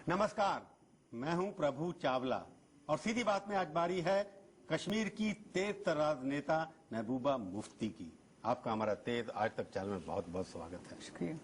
नमस्कार, मैं हूं प्रभु चावला और सीधी बात में आज बारी है कश्मीर की तेज तर्रार नेता महबूबा मुफ्ती की। आपका हमारा तेज आज तक चैनल में बहुत बहुत स्वागत है। शुक्रिया।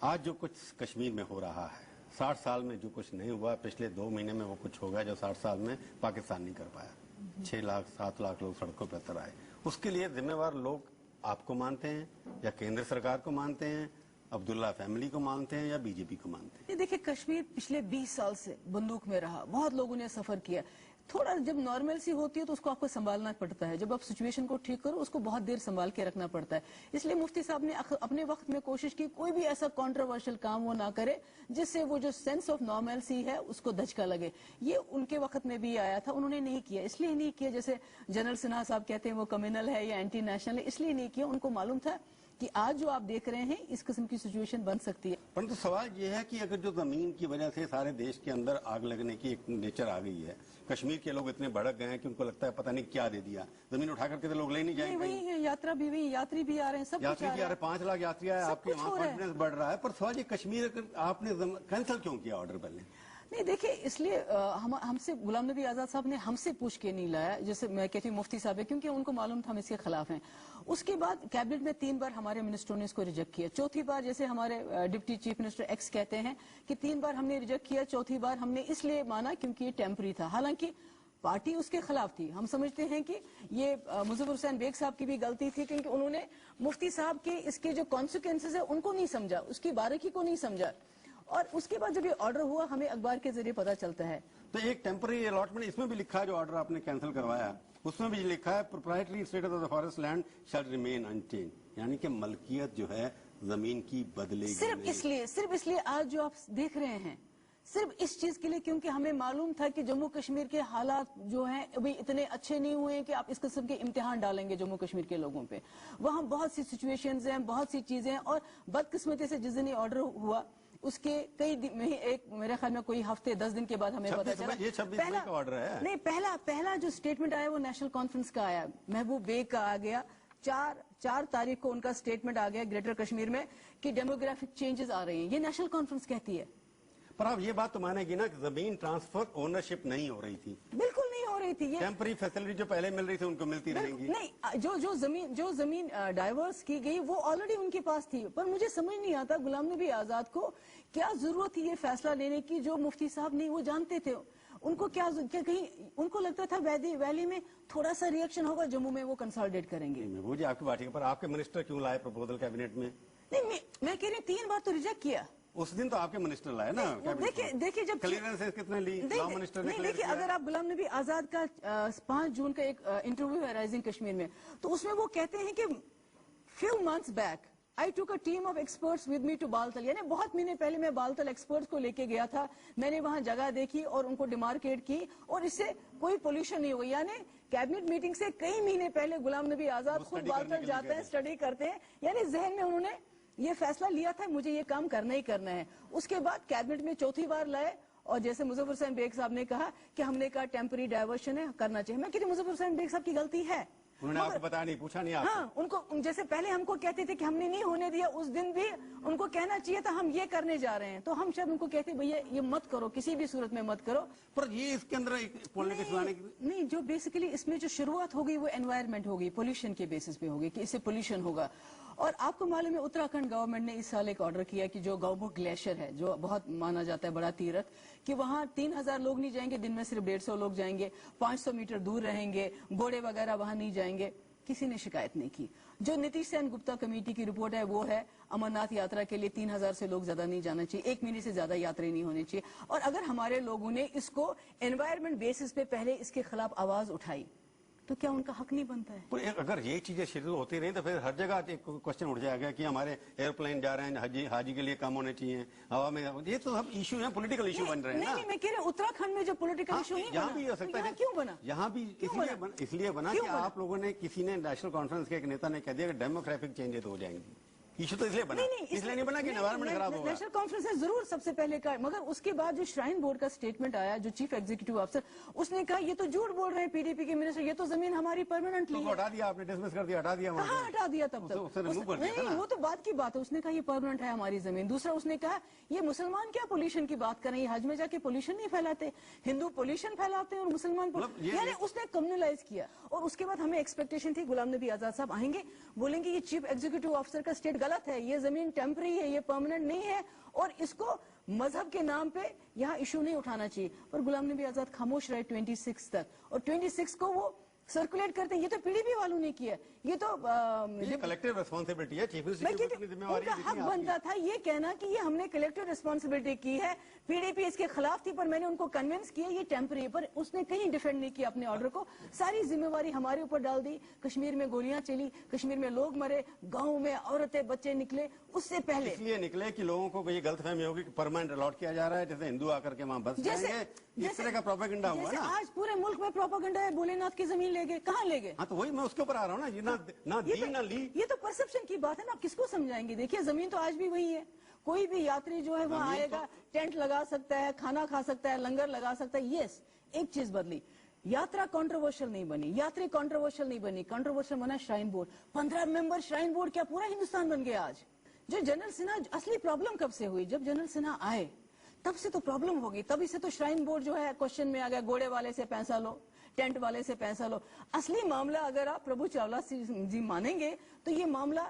आज जो कुछ कश्मीर में हो रहा है, 60 साल में जो कुछ नहीं हुआ, पिछले 2 महीने में वो कुछ हो गया जो 60 साल में पाकिस्तान नहीं कर पाया। 6 लाख 7 लाख लोग सड़कों पर उतर आए। उसके लिए जिम्मेवार लोग आपको मानते हैं या केंद्र सरकार को मानते हैं, अब्दुल्ला फैमिली को मानते हैं या बीजेपी को मानते हैं? देखिए, कश्मीर पिछले 20 साल से बंदूक में रहा, बहुत लोगों ने सफर किया। थोड़ा जब नॉर्मल सी होती है तो उसको आपको संभालना पड़ता है। जब आप सिचुएशन को ठीक करो उसको बहुत देर संभाल के रखना पड़ता है। इसलिए मुफ्ती साहब ने अपने वक्त में कोशिश की कोई भी ऐसा कंट्रोवर्शियल काम वो ना करे जिससे वो जो सेंस ऑफ नॉर्मलसी है उसको धचका लगे। ये उनके वक्त में भी आया था, उन्होंने नहीं किया। इसलिए नहीं किया, जैसे जनरल सिन्हा साहब कहते हैं वो कम्युनल है या एंटी नेशनल है, इसलिए नहीं किया। उनको मालूम था कि आज जो आप देख रहे हैं इस किस्म की सिचुएशन बन सकती है। परंतु सवाल ये है कि अगर जो जमीन की वजह से सारे देश के अंदर आग लगने की एक नेचर आ गई है, कश्मीर के लोग इतने भड़क गए हैं कि उनको लगता है पता नहीं क्या दे दिया, जमीन उठा करके तो लोग ले नहीं जाएंगे। वही है, यात्रा भी वही, यात्री भी आ रहे हैं, सब यात्री भी आ रहे हैं, 5 लाख यात्री आए, आपके वहाँ कॉन्फिडेंस बढ़ रहा है। पर सवाल ये, कश्मीर आपने कैंसिल क्यों किया ऑर्डर पहले? नहीं, देखिए, इसलिए हमसे गुलाम नबी आजाद साहब ने हमसे पूछ के नहीं लाया, जैसे मैं कहती हूँ मुफ्ती साहब है, क्योंकि उनको मालूम था हम इसके खिलाफ हैं। उसके बाद कैबिनेट में 3 बार हमारे मिनिस्टरों ने इसको रिजेक्ट किया। चौथी बार, जैसे हमारे डिप्टी चीफ मिनिस्टर एक्स कहते हैं कि 3 बार हमने रिजेक्ट किया, चौथी बार हमने इसलिए माना क्योंकि ये टेम्पररी था। हालांकि पार्टी उसके खिलाफ थी। हम समझते हैं कि ये मुजफ्फर हुसैन बेग साहब की भी गलती थी, क्योंकि उन्होंने मुफ्ती साहब के इसके जो कॉन्सिक्वेंसेज है उनको नहीं समझा, उसकी बारीकी को नहीं समझा। और उसके बाद जब ये ऑर्डर हुआ हमें अखबार के जरिए पता चलता है। तो एक टेम्पररी अलॉटमेंट इसमें भी लिखा है, जो ऑर्डर आपने कैंसिल करवाया उसमें भी लिखा है proprietary status of the forest land shall remain unchange, यानी कि मलकियत जो है जमीन की बदलेगी। सिर्फ इसलिए आज जो आप देख रहे हैं, सिर्फ इस चीज के लिए, क्योंकि हमें मालूम था कि जम्मू कश्मीर के हालात जो हैं अभी इतने अच्छे नहीं हुए हैं कि आप इस किस्म के इम्तिहान डालेंगे जम्मू कश्मीर के लोगों पे। वहाँ बहुत सी सिचुएशंस हैं, बहुत सी चीजें हैं, और बदकिस्मती से जिस दिन ये ऑर्डर हुआ उसके कई दिन, एक मेरे ख्याल में कोई हफ्ते 10 दिन के बाद हमें पता चला। ये 26 मई का ऑर्डर है। नहीं, पहला जो स्टेटमेंट आया वो नेशनल कॉन्फ्रेंस का आया, महबूब बेग का आ गया। 4 तारीख को उनका स्टेटमेंट आ गया ग्रेटर कश्मीर में कि डेमोग्राफिक चेंजेस आ रही हैं। ये नेशनल कॉन्फ्रेंस कहती है। पर आप ये बात तो मानेगी ना कि जमीन ट्रांसफर ओनरशिप नहीं हो रही थी? बिल्कुल नहीं हो रही थी। ये टेम्पररी फैसिलिटी जो पहले मिल रही थी उनको मिलती रहेंगी। नहीं, जो जमीन डाइवर्स की गई वो ऑलरेडी उनके पास थी। पर मुझे समझ नहीं आता गुलाम नबी आजाद को क्या जरूरत थी ये फैसला लेने की, जो मुफ्ती साहब नहीं वो जानते थे। उनको क्या कहीं उनको लगता था वैली में थोड़ा सा रिएक्शन होगा, जम्मू में वो कंसोलिडेट करेंगे। वो जी आपकी बात है, पर आपके मिनिस्टर क्यों लाए प्रपोजल कैबिनेट में? नहीं, मैं कह रही 3 बार तो रिजेक्ट किया। उस दिन तो आपके मिनिस्टर लाए ना। देखिए जब क्लियरेंस कितने ली लॉ मिनिस्टर ने? देखिए, अगर आप गुलाम नबी आजाद का 5 जून का एक इंटरव्यू है राइजिंग कश्मीर में, तो उसमें वो कहते हैं कि few months back I took a team of experts with me to Baltal, यानी बहुत महीने पहले मैं बालतल एक्सपर्ट्स को लेके गया था। मैंने वहां जगह देखी और उनको डिमार्केट की और इससे कोई पोल्यूशन नहीं हुई। यानी कैबिनेट मीटिंग से कई महीने पहले गुलाम नबी आजाद खुद बालतल जाते हैं, स्टडी करते हैं, यानी जहन में उन्होंने ये फैसला लिया था मुझे ये काम करना ही करना है। उसके बाद कैबिनेट में चौथी बार लाए और जैसे मुजफ्फर हुसैन बेग साहब ने कहा कि हमने कहा टेम्पररी डाइवर्शन है, करना चाहिए। मैं कहती हूँ मुजफ्फर हुसैन बेग साहब की गलती है। उन्होंने आपको बताया नहीं, पूछा नहीं आपको? हाँ, उनको जैसे पहले हमको कहते थे कि हमने नहीं होने दिया, उस दिन भी उनको कहना चाहिए था हम ये करने जा रहे हैं, तो हम शायद उनको कहते भैया ये मत करो, किसी भी सूरत में मत करो। पर ये इसके अंदर एक पॉलिटिक्स लाने की नहीं, जो बेसिकली इसमें जो शुरुआत होगी वो एनवायरमेंट होगी, पोल्यूशन के बेसिस पे होगी कि इससे पोल्यूशन होगा। और आपको मालूम है उत्तराखंड गवर्नमेंट ने इस साल एक ऑर्डर किया कि जो गौमुख ग्लेशियर है, जो बहुत माना जाता है बड़ा तीर्थ, कि वहां 3000 लोग नहीं जाएंगे, दिन में सिर्फ 150 लोग जाएंगे, 500 मीटर दूर रहेंगे, घोड़े वगैरह वहां नहीं जाएंगे। किसी ने शिकायत नहीं की। जो नीतीश सेन गुप्ता कमेटी की रिपोर्ट है वो है अमरनाथ यात्रा के लिए 3000 से लोग ज्यादा नहीं जाना चाहिए, 1 महीने से ज्यादा यात्री नहीं होनी चाहिए। और अगर हमारे लोगों ने इसको एनवायरमेंट बेसिस पे पहले इसके खिलाफ आवाज उठाई तो क्या उनका हक नहीं बनता है? पर अगर ये चीजें शुरू होती रही तो फिर हर जगह एक क्वेश्चन उठ जाएगा कि हमारे एयरप्लेन जा रहे हैं हाजी के लिए कम होने चाहिए हवा में। ये तो सब इशू है, पॉलिटिकल इशू बन रहे हैं ना। नहीं, मैं कह रही हूँ उत्तराखंड में जो पॉलिटिकल इशू नहीं यहाँ भी हो सकता है। क्यों बना? यहाँ भी इसलिए बना कि आप लोगों ने, किसी ने नेशनल कॉन्फ्रेंस के एक नेता ने कह दिया कि डेमोग्राफिक चेंजेस हो जाएंगी। इशू तो इसलिए बना, इसलिए नहीं बना कि एनवायरमेंट खराब होगा। नेशनल कॉन्फ्रेंस है जरूर सबसे पहले का, मगर उसके बाद जो श्राइन बोर्ड का स्टेटमेंट आया, जो चीफ एग्जीक्यूटिव ऑफिसर, उसने कहा ये तो झूठ बोल रहे हैं पीडीपी के मिनिस्टर, ये तो जमीन हमारी परमानेंटली तो हटा दिया आपने, डिसमिस कर दिया, हटा दिया। कहाँ हटा दिया तब तक? नहीं, वो तो बात की बात है, उसने कहा ये परमानेंट है हमारी जमीन। दूसरा उसने कहा ये मुसलमान क्या पोल्यूशन की बात कर रहे हैं, हज में जाके पोल्यूशन नहीं फैलाते, हिंदू पोल्यूशन फैलाते हैं और मुसलमान, यानी उसने कम्युनलाइज किया। और उसके बाद हमें एक्सपेक्टेशन थी गुलाम नबी आजाद साहब आएंगे, बोलेंगे ये चीफ एग्जीक्यूटिव ऑफिसर का स्टेट गलत है, ये जमीन टेम्पररी है, ये परमानेंट नहीं है, और इसको मजहब के नाम पे यहाँ इशू नहीं उठाना चाहिए। पर गुलाम नबी आजाद खामोश रहे 26 तक, और 26 को वो सर्कुलेट करते हैं। ये तो पीडीपी वालों ने किया, ये तो कलेक्टिव रिस्पॉन्सिबिलिटी है, चीफ मिनिस्टर की जिम्मेवारी है। उनका हक बनता था ये कहना कि ये हमने कलेक्टिव रिस्पॉन्सिबिलिटी की है, पीडीपी इसके खिलाफ थी, पर मैंने उनको कन्विंस किया ये टेम्पररी, पर उसने कहीं डिफेंड नहीं किया अपने ऑर्डर को, सारी जिम्मेवारी हमारे ऊपर डाल दी। कश्मीर में गोलियां चली, कश्मीर में लोग मरे, गाँव में औरतें बच्चे निकले, उससे पहले इसलिए निकले कि लोगों को ये गलतफहमी होगी कि परमानेंट अलॉट किया जा रहा है, जैसे हिंदू आकर के वहाँ बस जाएंगे, इस तरह का प्रोपेगेंडा हुआ ना। आज पूरे मुल्क में प्रोपेगेंडा है, भोलेनाथ की जमीन ले गए, कहाँ ले गए? हाँ, तो वही मैं उसके ऊपर आ रहा हूँ ना, ये ना दी ना ली। ये तो परसेप्शन की बात है ना, आप किसको समझाएंगे? देखिए जमीन तो आज भी वही है, कोई भी यात्री जो है वहाँ आएगा, टेंट लगा सकता है, खाना खा सकता है, लंगर लगा सकता है। यस, एक चीज बदली, यात्रा कंट्रोवर्शियल नहीं बनी, यात्री कंट्रोवर्शियल नहीं बनी, कंट्रोवर्शियल बना shrine board. 15 member shrine board, क्या पूरा हिंदुस्तान बन गया आज? जो जनरल सिन्हा, असली प्रॉब्लम कब से हुई? जब जनरल सिन्हा आए तब से तो प्रॉब्लम होगी, तभी से तो श्राइन बोर्ड जो है क्वेश्चन में आ गया, घोड़े वाले से पैसा लो, टेंट वाले से पैसा लो। असली मामला अगर आप प्रभु चावला जी मानेंगे तो ये मामला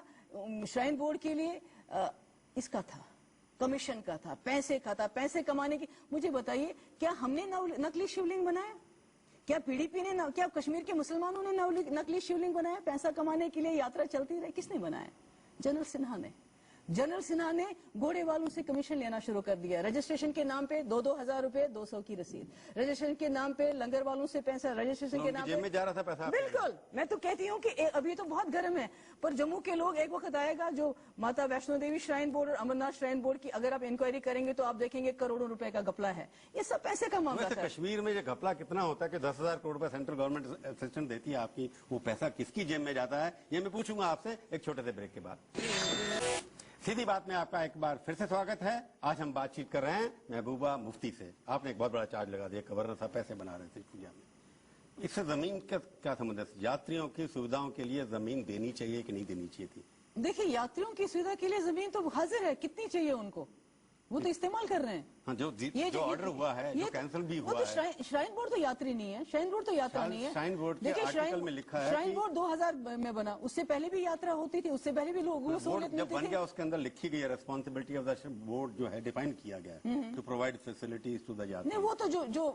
श्राइन बोर्ड के लिए इसका था, कमीशन का था, पैसे का था, पैसे कमाने की। मुझे बताइए, क्या हमने नकली शिवलिंग बनाया? क्या पीडीपी ने, क्या कश्मीर के मुसलमानों ने नकली शिवलिंग बनाया पैसा कमाने के लिए? यात्रा चलती रही, किसने बनाया? जनरल सिन्हा ने। जनरल सिन्हा ने घोड़े वालों से कमीशन लेना शुरू कर दिया, रजिस्ट्रेशन के नाम पे 2-2 हजार रुपए, 200 की रसीद, रजिस्ट्रेशन के नाम पे लंगर वालों से पैसा, रजिस्ट्रेशन के नाम पे में जा रहा था पैसा। बिल्कुल, मैं तो कहती हूँ कि अभी तो बहुत गर्म है, पर जम्मू के लोग, एक वक्त आएगा जो माता वैष्णो देवी श्राइन बोर्ड और अमरनाथ श्राइन बोर्ड की अगर आप इंक्वायरी करेंगे तो आप देखेंगे करोड़ों रुपए का घपला है। ये सब पैसे का मामला था। कश्मीर में ये घपला कितना होता है कि 10,000 करोड़ रुपए सेंट्रल गवर्नमेंट असिस्टेंट देती है आपकी, वो पैसा किसकी जेब में जाता है, ये मैं पूछूंगा आपसे एक छोटे से ब्रेक के बाद। सीधी बात में आपका एक बार फिर से स्वागत है। आज हम बातचीत कर रहे हैं महबूबा मुफ्ती से। आपने एक बहुत बड़ा चार्ज लगा दिया, गवर्नर साहब पैसे बना रहे थे पूजा में। इससे जमीन का क्या संबंध है? यात्रियों की सुविधाओं के लिए जमीन देनी चाहिए कि नहीं देनी चाहिए थी? देखिए, यात्रियों की सुविधा के लिए जमीन तो हाजिर है, कितनी चाहिए उनको, वो तो इस्तेमाल कर रहे हैं। हाँ, जो ऑर्डर हुआ है, जो कैंसिल भी हुआ है। श्राइन बोर्ड तो यात्री नहीं है, श्राइन बोर्ड तो यात्रा नहीं है। श्राइन बोर्ड के आर्टिकल में लिखा है श्राइन बोर्ड 2000 में बना, उससे पहले भी यात्रा होती थी, उससे पहले भी लोग जब बन गया उसके अंदर लिखी गई है रिस्पॉन्सिबिलिटी ऑफ द बोर्ड जो है डिफाइन किया गया है to provide facilities to the yatri. नहीं, वो तो जो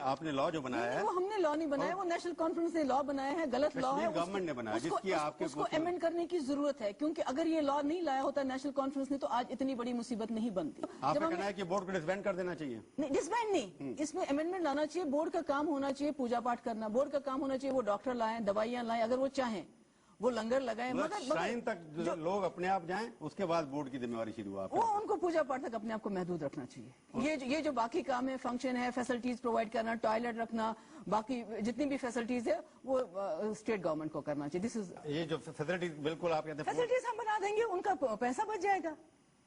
आपने लॉ जो बनाया है, वो हमने लॉ नहीं बनाया, वो नेशनल कॉन्फ्रेंस ने लॉ बनाया है, गलत लॉ है, गवर्नमेंट ने बनाया, जिसकी आपके उसको अमेंड करने की जरूरत है, क्योंकि अगर ये लॉ नहीं लाया होता नेशनल कॉन्फ्रेंस ने तो आज इतनी बड़ी मुसीबत नहीं बनती। आपका कहना है कि बोर्ड को डिसबैंड कर देना चाहिए? नहीं, डिसबैंड नहीं, इसमें अमेंडमेंट लाना चाहिए। बोर्ड का काम होना चाहिए पूजा पाठ करना, बोर्ड का काम होना चाहिए वो डॉक्टर लाएं, दवाइयां लाएं, अगर वो चाहें वो लंगर लगाएं, मगर श्राइन तक लोग अपने आप जाएं, उसके बाद बोर्ड की जिम्मेवारी शुरू हुआ। वो उनको पूजा पाठ तक अपने आप को महदूद रखना चाहिए। ये जो बाकी काम है, फंक्शन है, फैसिलिटीज प्रोवाइड करना, टॉयलेट रखना, बाकी जितनी भी फैसिलिटीज है वो स्टेट गवर्नमेंट को करना चाहिए। दिस इज ये जो फैसिलिटीज, बिल्कुल आप कहते हैं फैसिलिटीज हम बना देंगे, उनका पैसा बच जाएगा।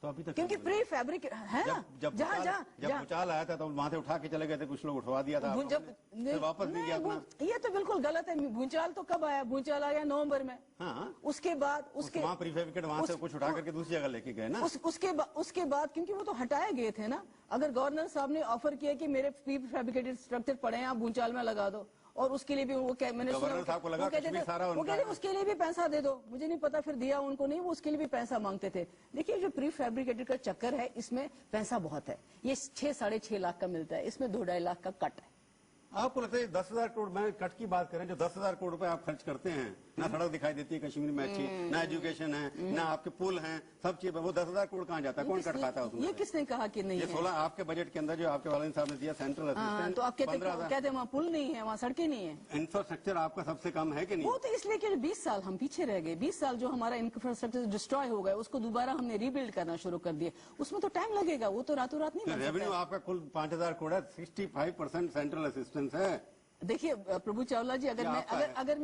तो अभी तक क्योंकि प्री फैब्रिक है ना, जब भूचाल आया था तो वहां से उठा के चले गए थे, कुछ लोग उठवा दिया था, जब वापस नहीं दिया अपना। ये तो बिल्कुल गलत है। भूचाल तो कब आया? भूचाल आया नवंबर में। हाँ, उसके बाद वहाँ प्री फैब्रिकेट वहां से कुछ उठा करके दूसरी जगह लेके गए ना। उसके बाद क्योंकि वो तो हटाए गए थे ना। अगर गवर्नर साहब ने ऑफर किया कि मेरे प्री फैब्रिकेटेड स्ट्रक्चर पड़े हैं, आप भूचाल में लगा दो, और उसके लिए भी वो मैंने सुना वो कहते उसके लिए भी पैसा दे दो। मुझे नहीं पता फिर दिया उनको नहीं, वो उसके लिए भी पैसा मांगते थे। देखिए, जो प्री फैब्रिकेटेड का चक्कर है, इसमें पैसा बहुत है। ये 6-6.5 लाख का मिलता है, इसमें 2-2.5 लाख का कट है। आपको लगता है 10,000 करोड़, मैं कट की बात करें, जो 10,000 करोड़ रुपए आप खर्च करते हैं, ना सड़क दिखाई देती है कश्मीर में अच्छी, ना एजुकेशन है, ना आपके पुल हैं, सब चीज, वो 10,000 करोड़ कहाँ जाता है? कौन कट खाता है उसमें? ये किसने कहा कि नहीं? ये 16 आपके बजट के अंदर जो आपके वाले साहब ने दिया सेंट्रल असिस्टेंट, तो आप कहते हैं वहाँ पुल नहीं है, वहाँ सड़कें नहीं है, इंफ्रास्ट्रक्चर आपका सबसे कम है कि नहीं? वो तो इसलिए कि 20 साल हम पीछे रह गए। 20 साल जो हमारा इंफ्रास्ट्रक्चर डिस्ट्रॉय हो गया, उसको दोबारा हमने रीबिल्ड करना शुरू कर दिया, उसमें तो टाइम लगेगा, वो तो रातों रात नहीं। रेवेन्यू आपका कुल 5,000 करोड़ है, 65% सेंट्रल असिस्टेंस है। देखिए प्रभु चावला जी, अगर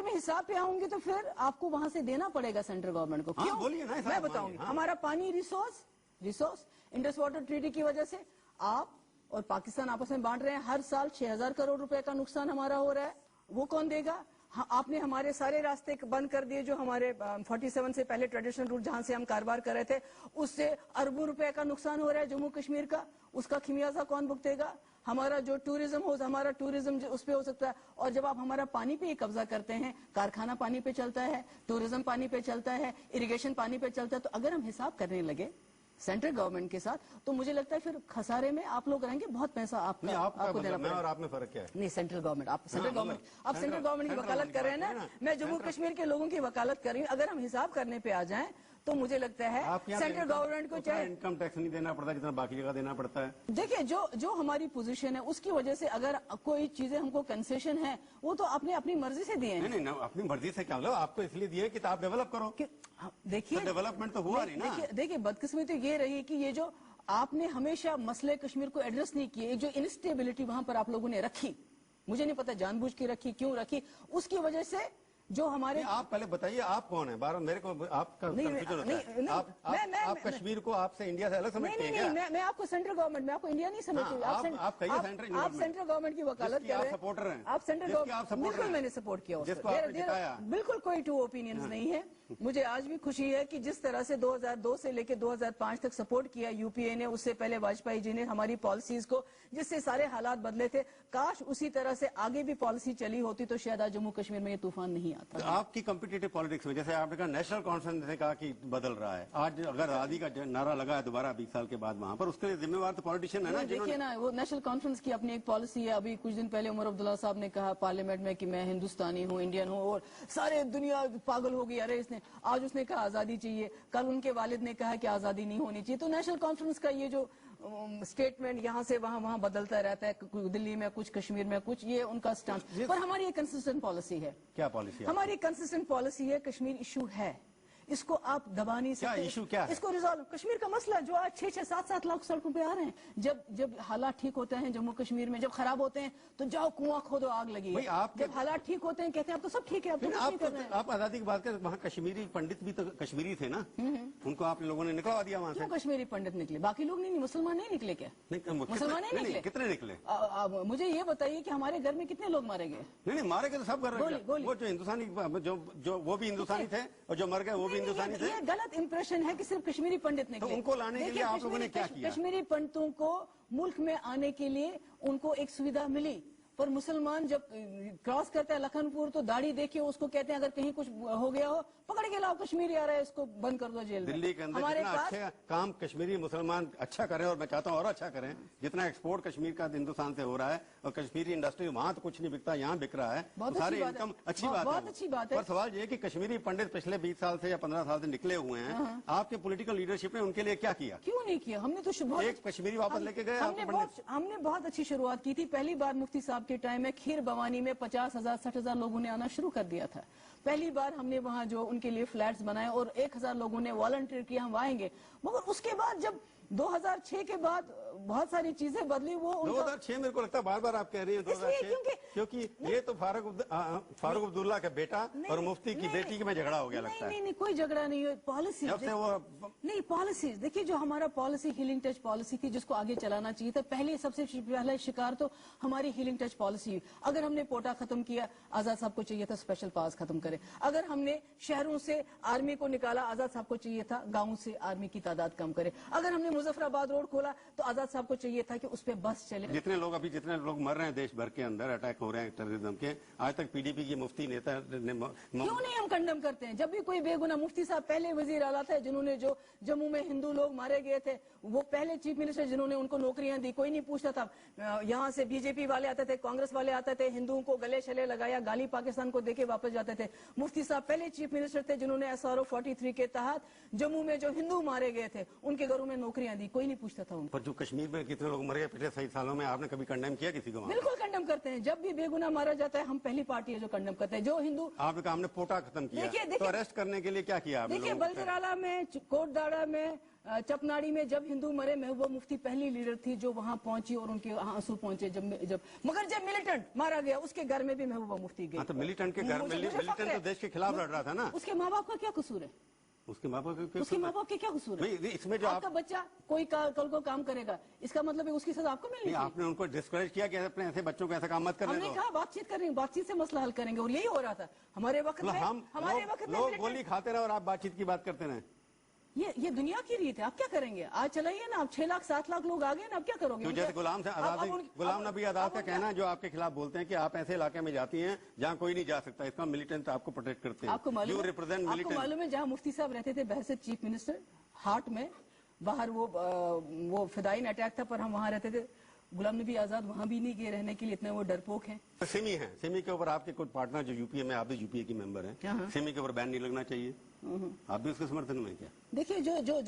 मैं हिसाब पे आऊंगी तो फिर आपको वहां से देना पड़ेगा सेंट्रल गवर्नमेंट को। क्यों? बोलिए ना, मैं बताऊंगी। हमारा पानी रिसोर्स इंडस वाटर ट्रीटी की वजह से आप और पाकिस्तान आपस में बांट रहे हैं। हर साल 6,000 करोड़ रुपए का नुकसान हमारा हो रहा है। वो कौन देगा? हाँ, आपने हमारे सारे रास्ते बंद कर दिए, जो हमारे 47 से पहले ट्रेडिशनल रूट जहां से हम कारोबार कर रहे थे, उससे अरबों रुपए का नुकसान हो रहा है जम्मू कश्मीर का। उसका खिमियाजा कौन भुगतेगा? हमारा जो टूरिज्म हमारा टूरिज्म उस पे हो सकता है। और जब आप हमारा पानी पे ही कब्जा करते हैं, कारखाना पानी पे चलता है, टूरिज्म पानी पे चलता है, इरिगेशन पानी पे चलता है, तो अगर हम हिसाब करने लगे सेंट्रल गवर्नमेंट के साथ, तो मुझे लगता है फिर खसारे में आप लोग रहेंगे। बहुत पैसा आपको देना पड़ेगा। और आप में फर्क क्या है? नहीं, सेंट्रल गवर्नमेंट आप सेंट्रल गवर्नमेंट की वकालत कर रहे हैं ना, मैं जम्मू कश्मीर के लोगों की वकालत कर रही हूँ। अगर हम हिसाब करने पे आ जाएं तो मुझे लगता है सेंट्रल गवर्नमेंट को चाहे इनकम टैक्स नहीं देना पड़ता जितना बाकी जगह देना पड़ता है। देखिए, जो हमारी पोजीशन है उसकी वजह से अगर कोई चीजें हमको कंसेशन है, वो तो आपने अपनी मर्जी से दिए हैं। नहीं, अपनी मर्जी से क्या मतलब, आपको इसलिए दिए कि आप डेवलप करो। देखिए, डेवलपमेंट तो हुआ नहीं ना। देखिए बदकिस्मती ये रही कि ये जो आपने हमेशा मसले कश्मीर को एड्रेस नहीं किए, जो इंस्टेबिलिटी वहां पर आप लोगों ने रखी, मुझे नहीं पता जानबूझ के रखी, क्यों रखी, उसकी वजह से जो हमारे आप पहले बताइए आप कौन है? बार मेरे को आपका कंफ्यूजन होता है। आप कश्मीर को आपसे इंडिया से अलग समझते हैं क्या? मैं आपको सेंट्रल गवर्नमेंट, मैं आपको इंडिया नहीं समझती। आप कहिए सेंट्रल आप सेंट्रल गवर्नमेंट की वकालत कर रहे हैं, सपोर्टर हैं। आप सेंट्रल गवर्नमेंट, बिल्कुल मैंने सपोर्ट किया, बिल्कुल कोई टू ओपिनियंस नहीं है। मुझे आज भी खुशी है कि जिस तरह से 2002 से लेकर 2005 तक सपोर्ट किया यूपीए ने, उससे पहले वाजपेयी जी ने हमारी पॉलिसीज को, जिससे सारे हालात बदले थे, काश उसी तरह से आगे भी पॉलिसी चली होती तो शायद आज जम्मू कश्मीर में ये तूफान नहीं आता। आपकी कॉम्पिटिटिव पॉलिटिक्स में, जैसे आपने कहा नेशनल कॉन्फ्रेंस ने कहा कि बदल रहा है, आज अगर आजादी का नारा लगा है दोबारा 20 साल के बाद वहां पर, उसके लिए जिम्मेवार तो पॉलिटिशियन है ना। देखिए ना, वो नेशनल कॉन्फ्रेंस की अपनी एक पॉलिसी है। अभी कुछ दिन पहले उमर अब्दुल्ला साहब ने कहा पार्लियामेंट में कि मैं हिंदुस्तानी हूँ, इंडियन हूँ, और सारे दुनिया पागल हो गई, अरे इसने आज उसने कहा आजादी चाहिए, कल उनके वालिद ने कहा कि आजादी नहीं होनी चाहिए। तो नेशनल कॉन्फ्रेंस का ये जो स्टेटमेंट यहाँ से वहाँ बदलता रहता है, दिल्ली में कुछ, कश्मीर में कुछ, ये उनका स्टांस। पर हमारी एक कंसिस्टेंट पॉलिसी है। क्या पॉलिसी? हमारी कंसिस्टेंट पॉलिसी है, कश्मीर इशू है, इसको आप दबा नहीं सकते। क्या इशू क्या है? इसको रिजॉल्व, कश्मीर का मसला जो आज 6-6, 7-7 लाख सड़कों पे आ रहे हैं, जब हालात ठीक होते हैं जम्मू कश्मीर में, जब खराब होते हैं तो जाओ कुआं खोदो, आग लगी है। जब हालात ठीक होते हैं कहते हैं अब तो सब ठीक है, अब तो कुछ नहीं कर रहे हैं। आप आजादी की बात करें, वहाँ कश्मीरी पंडित भी तो कश्मीरी थे ना, उनको आप लोगों ने निकलवा दिया वहाँ से। क्यों कश्मीरी पंडित निकले? बाकी लोग नहीं, मुसलमान नहीं निकले क्या? मुसलमान नहीं निकले? कितने निकले? मुझे ये बताइए कि हमारे घर में कितने लोग मारे गए? नहीं, मारे गए तो सब घर में, वो जो हिंदुस्तानी, जो वो भी हिंदुस्तानी थे, और जो मर गए वो भी हिंदुस्तानी थे। गलत इंप्रेशन है कि सिर्फ कश्मीरी पंडित निकले। तो उनको लाने के लिए आप लोगों ने क्या किया? कश्मीरी पंडितों को मुल्क में आने के लिए उनको एक सुविधा मिली, पर मुसलमान जब क्रॉस करता है लखनपुर तो दाढ़ी देखिए, उसको कहते हैं अगर कहीं कुछ हो गया हो पकड़ के लाओ, कश्मीरी आ रहा है, इसको बंद कर दो जेल में। दिल्ली के अंदर जितना अच्छा काम कश्मीरी मुसलमान अच्छा करें, और मैं चाहता हूँ और अच्छा करें, जितना एक्सपोर्ट कश्मीर का हिंदुस्तान से हो रहा है, और कश्मीरी इंडस्ट्री वहाँ तो कुछ नहीं बिकता, यहाँ बिक रहा है, सारी इनकम अच्छी बात है, बहुत अच्छी बात है। पर सवाल ये कि कश्मीरी पंडित पिछले 20 साल से या 15 साल से निकले हुए हैं, आपके पॉलिटिकल लीडरशिप ने उनके लिए क्या किया? क्यों नहीं किया? हमने तो एक कश्मीरी वापस लेके गए। हमने बहुत अच्छी शुरुआत की थी। पहली बार मुफ्ती साहब के टाइम में खीर भवानी में 50,000 60,000 लोगों ने आना शुरू कर दिया था। पहली बार हमने वहाँ जो उनके लिए फ्लैट्स बनाए और 1,000 लोगों ने वॉलंटियर किया हम आएंगे। मगर उसके बाद जब 2006 के बाद बहुत सारी चीजें बदली, वो 2006 मेरे को लगता है बार बार आप कह रही हैं 2006, क्योंकि ये तो फारूक अब्दुल्ला का बेटा और मुफ्ती की बेटी में झगड़ा हो गया लगता है। नहीं, कोई झगड़ा नहीं है। पॉलिसी नहीं, पॉलिसीज देखिए, जो हमारा पॉलिसी हीलिंग टच पॉलिसी थी, जिसको आगे चलाना चाहिए था, पहले सबसे पहला शिकार तो हमारी हीलिंग टच पॉलिसी। अगर हमने पोटा खत्म किया, आजाद साहब को चाहिए था स्पेशल पावर्स खत्म करें। अगर हमने शहरों से आर्मी को निकाला, आजाद साहब को चाहिए था गाँव से आर्मी की तादाद कम करे। अगर हमने मुजफ्फराबाद रोड खोला तो आजाद साहब को चाहिए था कि उस पे बस चले। जितने लोग मर रहे हैं देश भर के अंदर, अटैक हो रहे हैं टेररिज्म के, आज तक पीडीपी की मुफ्ती नेता ने क्यों नहीं हम कंडम करते हैं? जब भी कोई बेगुनाह, मुफ्ती साहब पहले वजीर आला थे जिन्होंने, जो जम्मू में हिंदू लोग मारे गए थे, वो पहले चीफ मिनिस्टर जिन्होंने उनको नौकरियां दी, कोई नहीं पूछता था। यहाँ से बीजेपी वाले आते थे, कांग्रेस वाले आते थे, हिंदुओं को गले शले लगाया, गाली पाकिस्तान को देके वापस जाते थे। मुफ्ती साहब पहले चीफ मिनिस्टर थे जिन्होंने SRO 43 के तहत जम्मू में जो हिंदू मारे गए थे उनके घरों में नौकरियां गालियां दी, कोई नहीं पूछता था उनको। पर जो कश्मीर में कितने लोग मर गए पिछले 6 सालों में, आपने कभी कंडेम किया किसी को? बिल्कुल कंडेम करते हैं, जब भी बेगुनाह मारा जाता है हम पहली पार्टी है जो कंडेम करते हैं। जो हिंदू, आपने कहा हमने पोटा खत्म किया, तो अरेस्ट करने के लिए क्या किया आपने? देखिए बलतराला में, कोटदाड़ा में, चपनाड़ी में जब हिंदू मरे, महबूबा मुफ्ती पहली लीडर थी जो वहां पहुंची और उनके आंसू पहुंचे जब मगर जब मिलिटेंट मारा गया उसके घर में भी महबूबा मुफ्ती गई। तो मिलिटेंट के घर, मिलिटेंट तो देश के खिलाफ लड़ रहा था ना। उसके माँ बाप का क्या कसूर है? उसके माँ बाप के क्या कसूर है? इसमें जो आपका बच्चा कोई कल को काम करेगा, इसका मतलब है उसकी सजा आपको मिलनी चाहिए। आपने उनको डिस्करेज किया कि अपने ऐसे बच्चों को ऐसा काम मत करने दो। हमने कहा बातचीत करेंगे, बातचीत से मसला हल करेंगे, और यही हो रहा था हमारे वक्त में। हमारे वक्त में लोग गोली खाते रहे और आप बातचीत की बात करते रहे। ये दुनिया की रीत है, आप क्या करेंगे? आज चलाइए ना, आप 6 लाख 7 लाख लोग आ गए ना, अब क्या करोगे? तो जैसे गुलाम नबी आजाद का कहना है, जो आपके खिलाफ बोलते हैं कि आप ऐसे इलाके में जाती हैं जहां कोई नहीं जा सकता, इसका मिलिटेंट आपको प्रोटेक्ट करते हैं। आपको मालूम है जहां मुफ्ती साहब रहते थे बहरसत चीफ मिनिस्टर, हार्ट में बाहर वो फिदाइन अटैक था, पर हम वहां रहते थे। गुलाम नबी आजाद वहां भी नहीं गए रहने के लिए, इतने वो डरपोक हैं। सिमी है, सिमी के ऊपर आपके कुछ पार्टनर जो यूपीए में, आप भी यूपीए की मेंबर हैं, सिमी के ऊपर बैन नहीं लगना चाहिए, आप भी उसके समर्थन में क्या? देखिए जो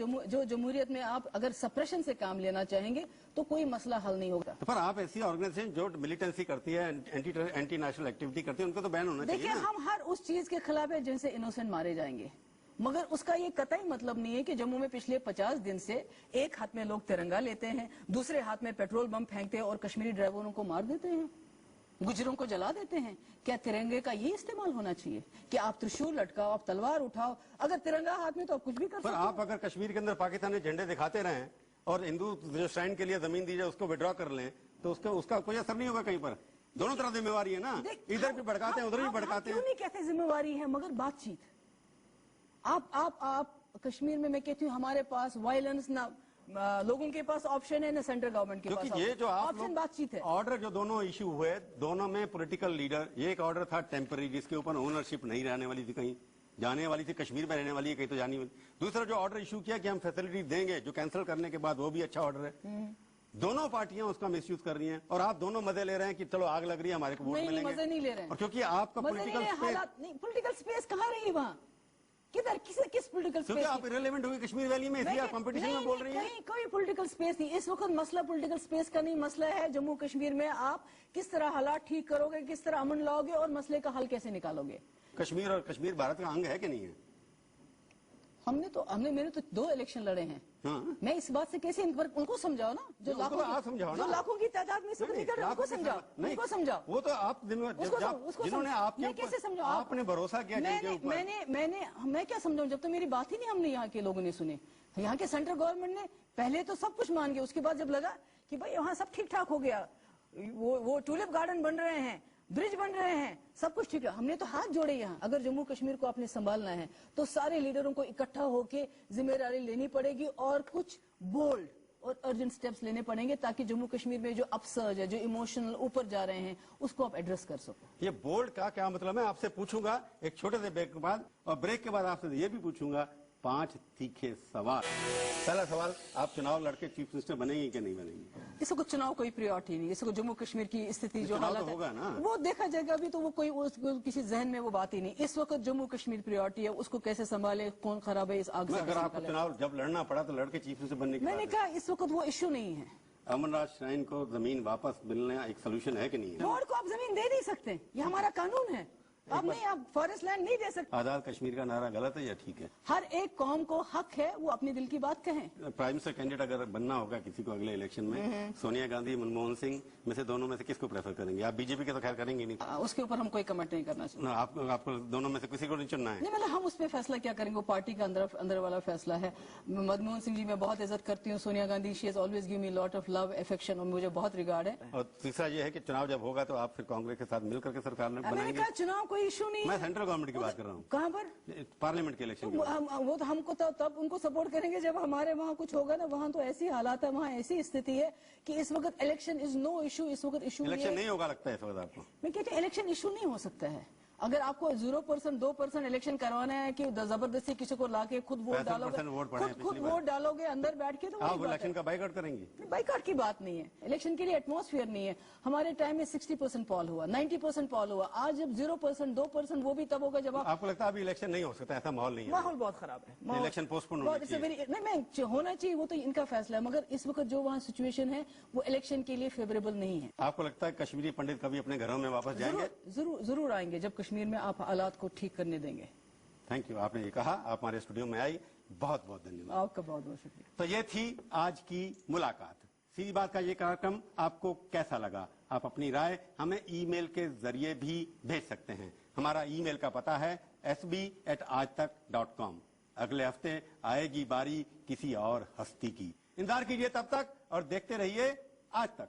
जमहूरियत में आप अगर सप्रेशन से काम लेना चाहेंगे तो कोई मसला हल नहीं होगा। तो पर आप ऐसी ऑर्गेनाइजेशन जो मिलिटेंसी करती है, एंटी नेशनल एक्टिविटी करती है, उनको तो बैन होना चाहिए। देखिए हम हर उस चीज के खिलाफ है जिनसे इनोसेंट मारे जाएंगे, मगर उसका ये कतई मतलब नहीं है कि जम्मू में पिछले 50 दिन से एक हाथ में लोग तिरंगा लेते हैं, दूसरे हाथ में पेट्रोल बम फेंकते हैं और कश्मीरी ड्राइवरों को मार देते हैं, गुजरों को जला देते हैं। क्या तिरंगे का ये इस्तेमाल होना चाहिए कि आप त्रिशूल लटकाओ, आप तलवार उठाओ? अगर तिरंगा हाथ में तो आप कुछ भी कर सकते हैं। आप अगर कश्मीर के अंदर पाकिस्तानी झंडे दिखाते रहें और हिंदू जो श्राइन के लिए जमीन दी जाए उसको विड्रॉ कर लें, तो उसका कोई असर नहीं होगा कहीं पर। दोनों तरफ जिम्मेवारी है ना, इधर भी भड़काते हैं, उधर भी भड़काते हैं। क्यों नहीं कहते जिम्मेवारी है, मगर बातचीत। आप कश्मीर में, मैं कहती हूँ हमारे पास वायलेंस ना, लोगों के पास ऑप्शन है ना सेंट्रल गवर्नमेंट के पास। क्योंकि ये जो ऑप्शन बातचीत है। ऑर्डर जो दोनों इशू हुए, दोनों में पॉलिटिकल लीडर, ये एक ऑर्डर था टेम्पररी जिसके ऊपर ओनरशिप नहीं रहने वाली थी, कहीं जाने वाली थी, कश्मीर में रहने वाली है, कहीं तो जानी वाली। दूसरा जो ऑर्डर इशू किया कि हम फैसिलिटी देंगे, जो कैंसिल करने के बाद, वो भी अच्छा ऑर्डर है। दोनों पार्टियां उसका मिसयूज कर रही हैं और आप दोनों मजे ले रहे हैं कि चलो आग लग रही है, हमारे को वोट मिलेंगे। मजे नहीं ले रहे हैं, और क्योंकि आपका पॉलिटिकल स्पेस कहाँ रही वहाँ, किधर किस पॉलिटिकल स्पेस? आप इररिलेवेंट होगी कश्मीर वैली में, इसलिए आप कंपटीशन में बोल रही हैं। कोई पॉलिटिकल स्पेस नहीं इस वक्त। मसला पॉलिटिकल स्पेस का नहीं, मसला है जम्मू कश्मीर में आप किस तरह हालात ठीक करोगे, किस तरह अमन लाओगे और मसले का हल कैसे निकालोगे। कश्मीर और कश्मीर भारत का अंग है कि नहीं है? मैंने तो 2 इलेक्शन लड़े हैं। हाँ। मैं इस बात से कैसे उनको समझाओ ना, जो लाखों की तादाद में सब निकल रहे हैं, उनको समझाओ। वो तो आप जिन्होंने आपके कैसे समझाओ, आपने भरोसा किया। मैं क्या समझाऊं, जब तो मेरी बात ही नहीं हमने यहाँ के लोगों ने सुनी। यहाँ के सेंट्रल गवर्नमेंट ने पहले तो सब कुछ मान गया, उसके बाद जब लगा कि भाई वहाँ सब ठीक ठाक हो गया, वो टूलिप गार्डन बन रहे हैं, ब्रिज बन रहे हैं, सब कुछ ठीक है, हमने तो हाथ जोड़े। यहाँ अगर जम्मू कश्मीर को आपने संभालना है तो सारे लीडरों को इकट्ठा होकर जिम्मेदारी लेनी पड़ेगी और कुछ बोल्ड और अर्जेंट स्टेप्स लेने पड़ेंगे ताकि जम्मू कश्मीर में जो अपसर्ज है, जो इमोशनल ऊपर जा रहे हैं, उसको आप एड्रेस कर सको। ये बोल्ड का क्या मतलब है आपसे पूछूंगा एक छोटे से ब्रेक के बाद, और ब्रेक के बाद आपसे ये भी पूछूंगा 5 तीखे सवाल। पहला सवाल, आप चुनाव लड़के चीफ मिनिस्टर बनेंगे कि नहीं बनेंगे? इस वक्त चुनाव कोई प्रायोरिटी नहीं, इस वक्त जम्मू कश्मीर की स्थिति जो हालत होगा ना, वो देखा जाएगा। अभी तो वो कोई किसी जहन में वो बात ही नहीं। इस वक्त जम्मू कश्मीर प्रायोरिटी है, उसको कैसे संभाले, कौन खराब है इस आग से। अगर आपको चुनाव जब लड़ना पड़ा तो लड़के चीफ मिनिस्टर बनने की मैंने कहा इस वक्त वो इश्यू नहीं है। अमरनाथ श्राइन को जमीन वापस मिलना एक सोल्यूशन है कि नहीं है? बोर्ड को आप जमीन दे नहीं सकते, ये हमारा कानून है। आप फॉरेस्ट लैंड नहीं दे सकते। आजाद कश्मीर का नारा गलत है या ठीक है? हर एक कौम को हक है वो अपने दिल की बात कहें। प्राइम मिनिस्टर कैंडिडेट अगर बनना होगा किसी को अगले इलेक्शन में, सोनिया गांधी, मनमोहन सिंह में से दोनों में से किसको प्रेफर करेंगे? आप बीजेपी के तो खैर करेंगे नहीं, उसके ऊपर हम कोई कमेंट नहीं करना चाहिए। आपको दोनों में से किसी को नहीं चुनना है? नहीं, मतलब हम उस पर फैसला क्या करेंगे, वो पार्टी का अंदर वाला फैसला है। मनमोहन सिंह जी मैं बहुत इज्जत करती हूँ, Sonia Gandhi she has always give me lot of love affection, और मुझे बहुत रिगार्ड है। और तीसरा ये है कि चुनाव जब होगा तो आप फिर कांग्रेस के साथ मिलकर के सरकार में मैंने कहा चुनाव कोई इशू नहीं है, सेंट्रल गवर्नमेंट की बात कर रहा हूँ। कहाँ पर? पार्लियामेंट के इलेक्शन। वो तो हमको तब उनको सपोर्ट करेंगे जब हमारे वहाँ कुछ होगा ना। वहाँ तो ऐसी हालात है, वहाँ ऐसी स्थिति है कि इस वक्त इलेक्शन इज नो इशू। इस वक्त इशू इलेक्शन नहीं होगा लगता है इस वक्त आपको? मैं कहती हूँ इलेक्शन इशू नहीं हो सकता है। अगर आपको 0% 2% इलेक्शन करवाना है कि जबरदस्ती किसी को लाके खुद वोट 65% डालोगे, वोट पड़े हैं खुद पिछली वोट डालोगे अंदर बैठ के, तो आप वही बात इलेक्शन है। का बाइकआउट करेंगे? बाइकआउट की बात नहीं है, इलेक्शन के लिए एटमॉस्फेयर नहीं है। हमारे टाइम में 60% पॉल हुआ, 90% पॉल हुआ, आज जब 0% 2% वो भी तब होगा जब आप, आपको लगता है अभी इलेक्शन नहीं हो सकता? ऐसा माहौल नहीं है? माहौल बहुत खराब है, माहौल- इलेक्शन पोस्टपोन होना बहुत- it's a चाहिए। very- नहीं होना चाहिए, वो तो इनका फैसला है, मगर इस वक्त जो वहाँ सिचुएशन है वो इलेक्शन के लिए फेवरेबल नहीं है। आपको लगता है कश्मीरी पंडित कभी अपने घरों में वापस जाएंगे? जरूर आएंगे जब कश्मीर में आप हालात को ठीक करने देंगे। थैंक यू, आपने ये कहा, आप हमारे स्टूडियो में आई, बहुत बहुत धन्यवाद। आपका बहुत बहुत शुक्रिया। तो ये थी आज की मुलाकात। सीधी बात का ये कार्यक्रम आपको कैसा लगा? आप अपनी राय हमें ईमेल के जरिए भी भेज सकते हैं। हमारा ईमेल का पता है sb@aajtak.com। अगले हफ्ते आएगी बारी किसी और हस्ती की। इंतजार कीजिए तब तक और देखते रहिए आज तक।